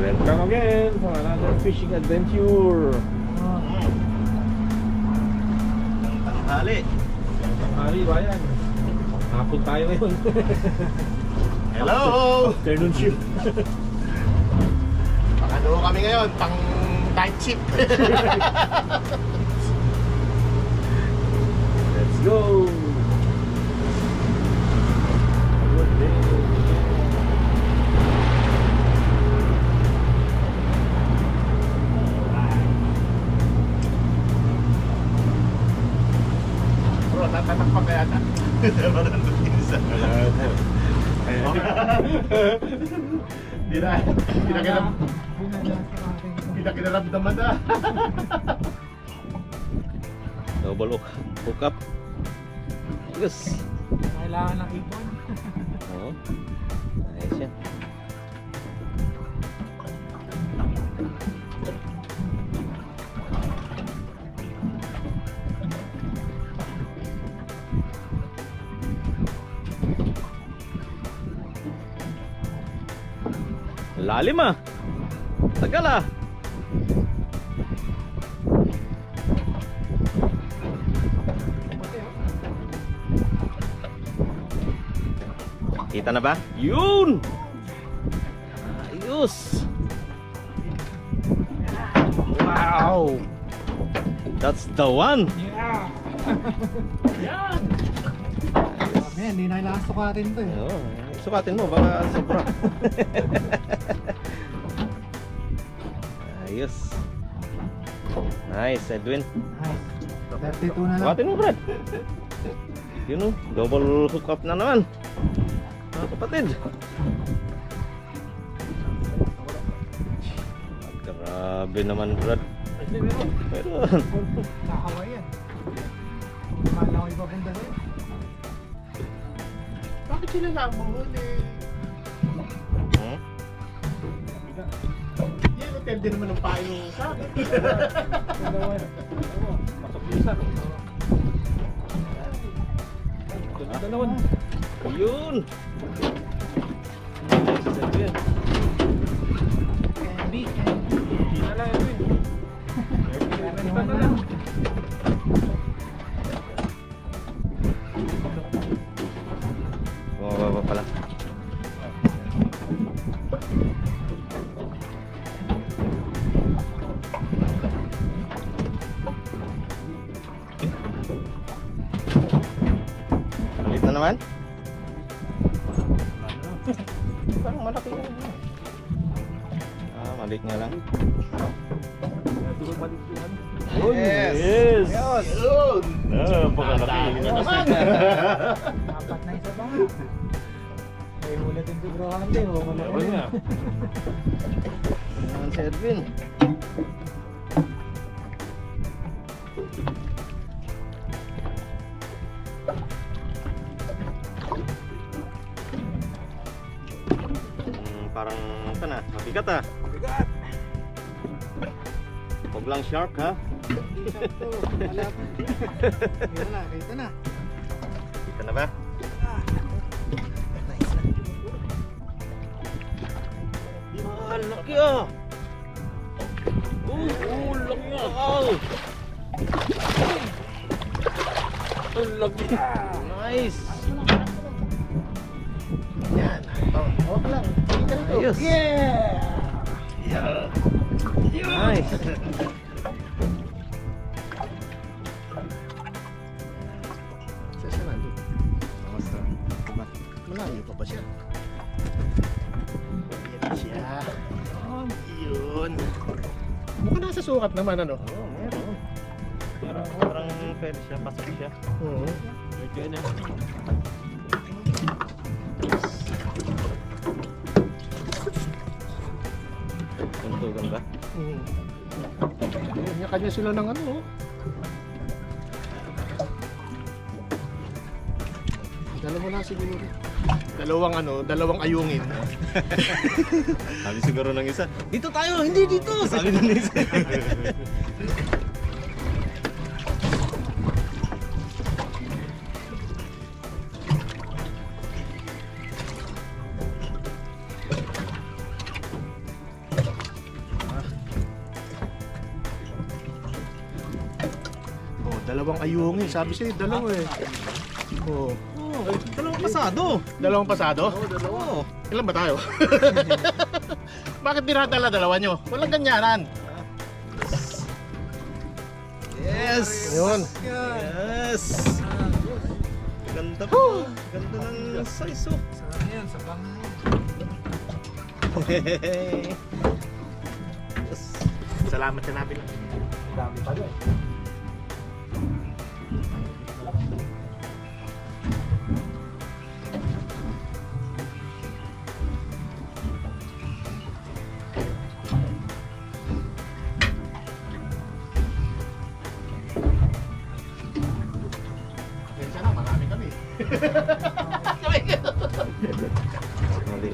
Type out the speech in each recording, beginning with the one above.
Welcome again for another fishing adventure. Tanghali. Tanghali ba yan? Hapon tayo ngayon. Hello! Afternoon shift. Ano kami ngayon? Pang night shift. Let's go! Good day. Bro, tatatak pa kaya na. Marandot kinisa. Hindi na kinaramdaman na. Double hook up. Yes. Kailangan ng ipon. Oo. Ayos yan. Lalim ah. Tagal ah. Kita na ba? Yun! Ayos! Wow! That's the one! Yeah! Yan! Hindi na kailangan sukatin to eh. Oo, sukatin mo, baka sobra. Ayos. Nice, Edwin. Nice. 32 na lang. Sukatin mo, Brad. Yun o, double hook up na naman. Mga kapatid. Grabe naman, Brad. Meron. Nakaway yan. Mahal ako ipapunta sa'yo. Bakit sila namuhuli? Hmm? Yan, hotel din naman ng payo sa akin. Pasok isa. Dalawan. Yun. Edwin. Candy. Hindi na lang, Edwin. Naman na lang. Bumababa pala. Malit na naman? Parang malaki na yun. Malit nga lang. Yes! Yes! Yun! Pakalaki na naman! Apat na isa pa nga. May hula din si Bro Andy. Meron nga. Naman si Edwin. Parang ito na, mabigat ah. Bigat! Huwag lang shark ha. Hindi siya to. Malapit. Kita na, kita na. Kita na ba? Yan, laki ah. Laki ah. Ang laki. Nice. Yan. Huwag lang. Hindi ka nito. Ayos. Yeah! Nice. Saan siya nandun? Malayo pa ba siya? Yan siya. Yun. Mukhang nasa sukat naman ano? Oh, meron. Parang pwede siya, pasok siya. Oo. Medyo na. Tuntugan ba? Kanya sila ng ano. Dalawa na siguro. Dalawang ayungin. Sabi siguro ng isa, dito tayo, hindi dito! Sabi ng isa. Dalawang ayungin. Sabi sa'yo, dalawa eh. Oh. Oh, dalawang pasado. Dalawang pasado? Oo. Ilan ba tayo? Bakit dinadala-dalawa nyo? Walang ganyanan. Yes! Yun. Yes! Ganda po. Ganda ng size oh. Saan yan? Sa banga yan. Yes. Salamat na natin. Dami pa doon. Kaya na, marami kami. Mali.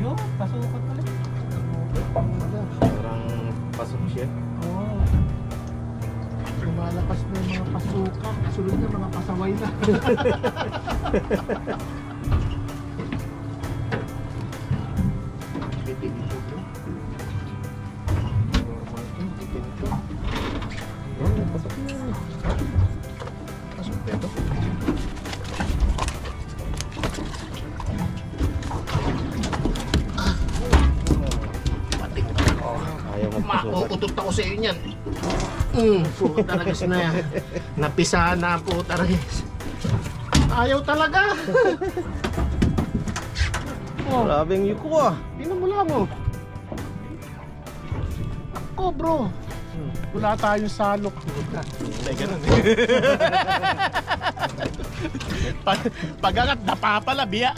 Yun, pasukat ulit. Parang pasok siya. Oo. Lumalakas na yung mga pasuka. Sunod na mga pasaway na. Pasok na. Pasok ba ito? Ayaw magpasukat. Mauutot ako sa iyo niyan. Puta na guys na yan. Napisahan na ang puta na guys. Ayaw talaga. Oh, Grabing yuko ah. pinamula mo. Ako bro. Wala tayong salok. Hindi, ganun eh. Pag-angat, dapa pala, biya.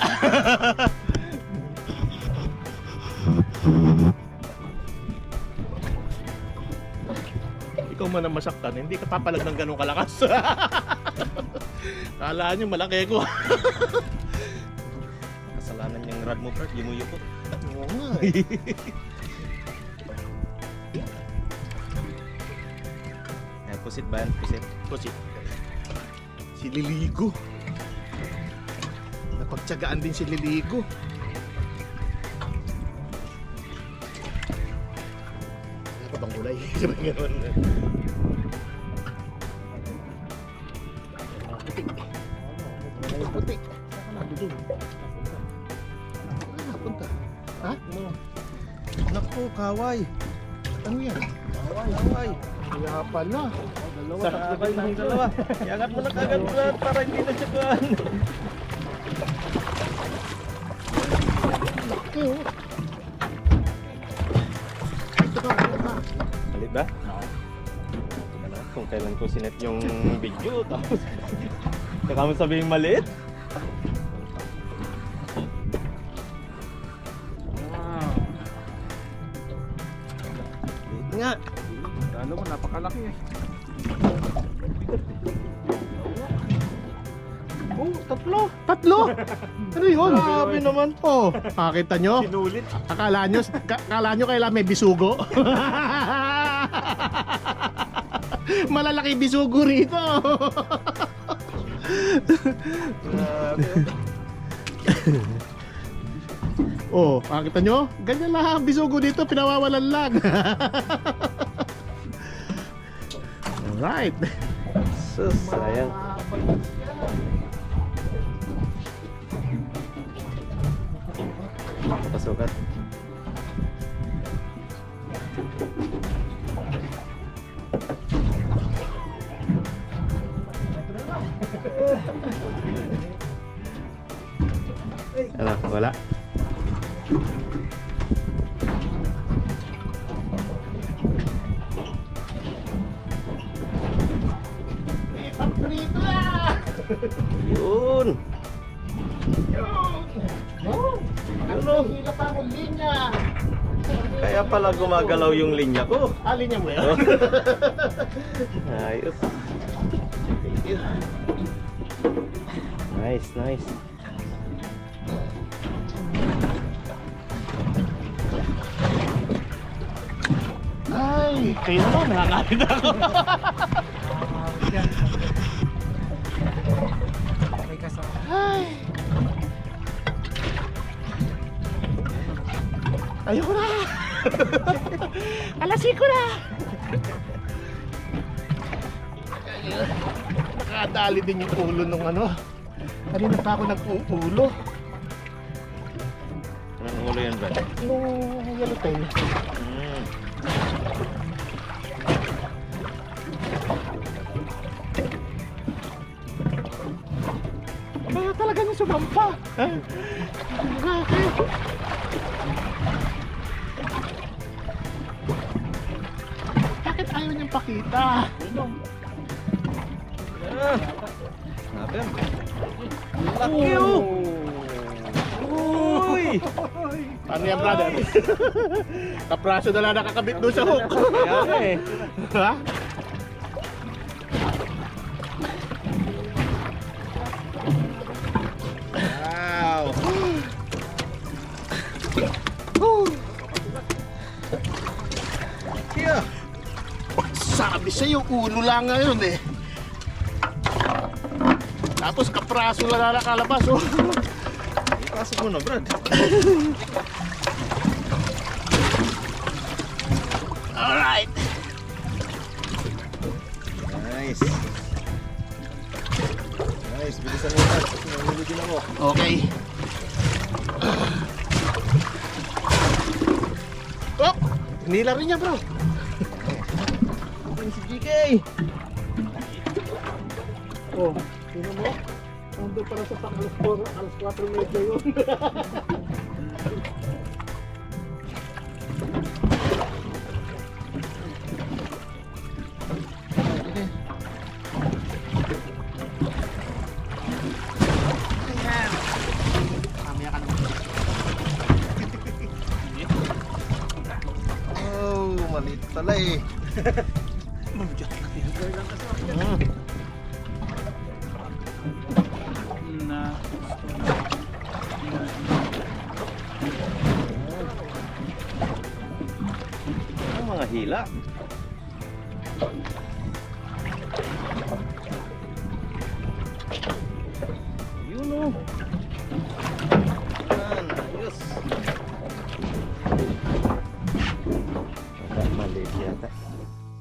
Ikaw man ang masaktan, hindi ka papalag ng ganun kalakas. Kala nyo malaki ko. Kasalanan niyang rad mo, Bert. Di mo yuko. Oo nga eh. Ayan, pusit ba yan? Pusit. Kasi si Liligo. Napagtsagaan din si Liligo. Ano ka bang gulay? Sabi gano'n. Puti. Saan ka doon? Saan napunta? Ha? Naku, kaway. Ano yan? Kaway. Kaya pala. Sabay ng dalawa. Iangat mo na kagad Brad, para hindi na siya kuhan. Laki oh. Ito ka, ito ka. Malit ba? Kung kailan ko sinet yung video, tapos saka mo sabihin maliit. Liit nga. Lalo mo, napakalaki eh. Oh, tatlo! Ano yun? Grabe naman. Oh, nakita nyo? Sinulit. Akala nyo kailan may bisugo? Malalaki bisugo rito. Grabe. Oh, nakita nyo? Ganyan lang ang bisugo dito, pinawawalan lang. Alright. Sus, sayang. Pasukat. Ano, wala. Paprito na! Yun. Ano? Hila pa akong linya. Kaya pala gumagalaw yung linya ko. Ah, linya mo yan? Ayos. Nice, nice. Ay! Kayo naman, nakakalit ako. May kasama. Ay. Ayoko na. Alasin ko na. Nakadali din yung ulo nung ano. Kanina pa ako nag-uulo. Anong ulo yan, Brad? Nung yellow tail. Mm. Kaya talaga na sumampa. Bakit? Bakit ayaw niyang pakita? Ah! Natin. Laki oh! Uy! Ano yan, brother? Kapraso na lang nakakabit doon sa hook. Kaya nga eh. Ha? Wow! Kaya! Sabi sa'yo, ulo lang ngayon eh. Tapos kapraso na nakalabas oh. Ipasok mo na, Brad. Alright. Nice. Nice, bilisan mo Brad. Nahuli din ako. Okay. Oh! Nila rin niya bro. Ito si GK. Oh, sino mo? Nandun pala sa alas 4 medyo yun. Mamaya ka naman. Oh, maliit pala eh. Ang mga hila.